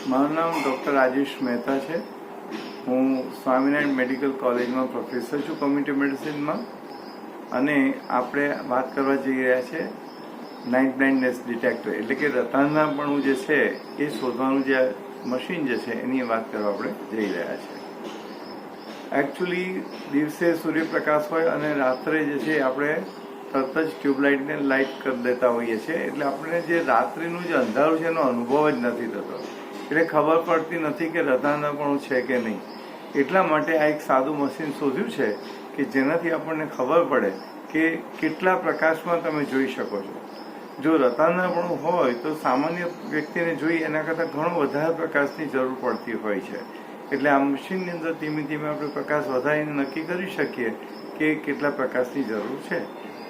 મારું નામ ડૉક્ટર રાજેશ મહેતા છે. હું સ્વામિનારાયણ મેડિકલ કોલેજમાં પ્રોફેસર છું કોમ્યુનિટી મેડિસિનમાં, અને આપણે વાત કરવા જઈ રહ્યા છે નાઇટ બ્લાઇન્ડનેસ ડિટેક્ટર, એટલે કે રતાંધાપણું જે છે એ શોધવાનું જે મશીન જે છે એની વાત કરવા આપણે જઈ રહ્યા છે. એકચ્યુઅલી દિવસે સૂર્યપ્રકાશ હોય અને રાત્રે જે છે આપણે તરત જ ટ્યુબલાઇટને લાઇટ કરી દેતા હોઈએ છીએ, એટલે આપણે જે રાત્રિનું જે અંધારું છે એનો અનુભવ જ નથી થતો, એટલે ખબર પડતી નથી કે રતાંધાપણું છે કે નહીં. એટલા માટે આ એક સાદું મશીન શોધ્યું છે કે જેનાથી આપણને ખબર પડે કે કેટલા પ્રકાશમાં તમે જોઈ શકો છો. જો રતાંધાપણું હોય તો સામાન્ય વ્યક્તિને જોઈ એના કરતાં ઘણો વધારે પ્રકાશની જરૂર પડતી હોય છે. એટલે આ મશીનની અંદર ધીમે ધીમે આપણે પ્રકાશ વધારીને નક્કી કરી શકીએ કે કેટલા પ્રકાશની જરૂર છે.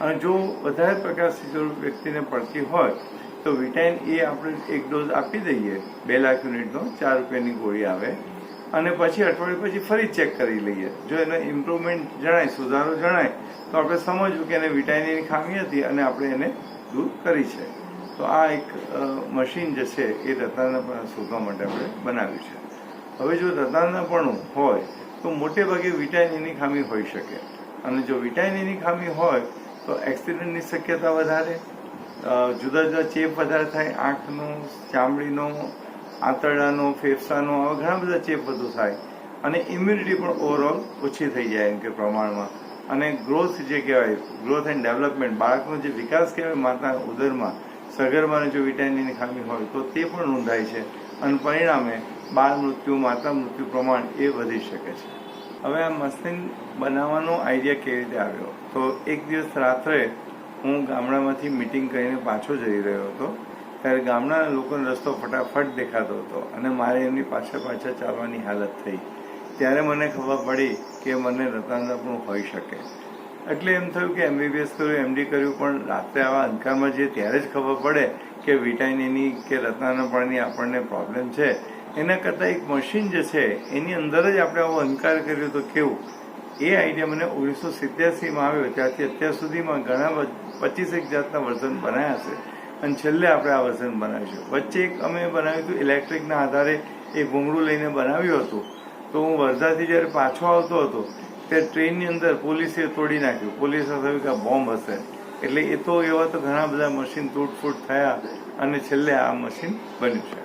અને જો વધારે પ્રકાશની જરૂર વ્યક્તિને પડતી હોય તો વિટામિન એ આપણે એક ડોઝ આપી દઈએ, 2 લાખ યુનિટનો, 4 રૂપિયાની ગોળી આવે, અને પછી અઠવાડિયું પછી ફરી ચેક કરી લઈએ. જો એને ઇમ્પ્રુવમેન્ટ જણાય, સુધારો જણાય, તો આપણે સમજવું કે એને વિટામિન એની ખામી હતી અને આપણે એને દૂર કરી છે. તો આ એક મશીન જે છે એ રતાંધાપણા શોધવા માટે આપણે બનાવ્યું છે. હવે જો રતાંધાપણું હોય તો મોટે ભાગે વિટામિન એની ખામી હોઈ શકે, અને જો વિટામિન એની ખામી હોય તો એક્સિડન્ટની શક્યતા વધારે, જુદા જુદા ચેપ વધારે થાય, આંખનો, ચામડીનો, આંતરડાનો, ફેફસાનો, આવા ઘણા બધા ચેપ વધુ થાય, અને ઇમ્યુનિટી પણ ઓવરઓલ ઓછી થઈ જાય એમ કે પ્રમાણમાં. અને ગ્રોથ જે કહેવાય, ગ્રોથ એન્ડ ડેવલપમેન્ટ, બાળકનો જે વિકાસ કહેવાય માતા ઉદરમાં, સગર્ભાને જો વિટામિનની ખામી હોય તો તે પણ નોંધાય છે, અને પરિણામે બાળ મૃત્યુ, માતા મૃત્યુ પ્રમાણ એ વધી શકે છે. હવે આ મશીન બનાવવાનો આઈડિયા કેવી રીતે આવ્યો? તો એક દિવસ રાત્રે હું ગામડામાંથી મિટિંગ કરીને પાછો જઈ રહ્યો હતો, ત્યારે ગામડાના લોકોનો રસ્તો ફટાફટ દેખાતો હતો અને મારે એમની પાછળ ચાલવાની હાલત થઈ. ત્યારે મને ખબર પડી કે મને રતાંધાપણું હોઈ શકે. એટલે એમ થયું કે MBBS કર્યું, MD કર્યું, પણ રાત્રે આવા અંધકારમાં જે ત્યારે જ ખબર પડે કે વિટામિનની કે રતાંધાપણની આપણને પ્રોબ્લેમ છે. એના કરતાં એક મશીન જે છે એની અંદર જ આપણે આવો અંધકાર કર્યો તો કેવું, એ આઈડિયા મને 1987માં આવ્યો. ત્યારથી અત્યાર સુધીમાં ઘણા 25 જાતના વર્ઝન બનાવ્યા છે, અને છેલ્લે આપણે આ વર્ઝન બનાવીશું. વચ્ચે એક અમે બનાવ્યું હતું ઇલેક્ટ્રિકના આધારે, એક ભૂંગળું લઈને બનાવ્યું હતું. તો હું વર્ધાથી જ્યારે પાછો આવતો હતો ત્યારે ટ્રેનની અંદર પોલીસે તોડી નાખ્યું. પોલીસે થયું કે આ બોમ્બ હશે. એટલે એ તો એવા તો ઘણા બધા મશીન તૂટફૂટ થયા, અને છેલ્લે આ મશીન બન્યું છે.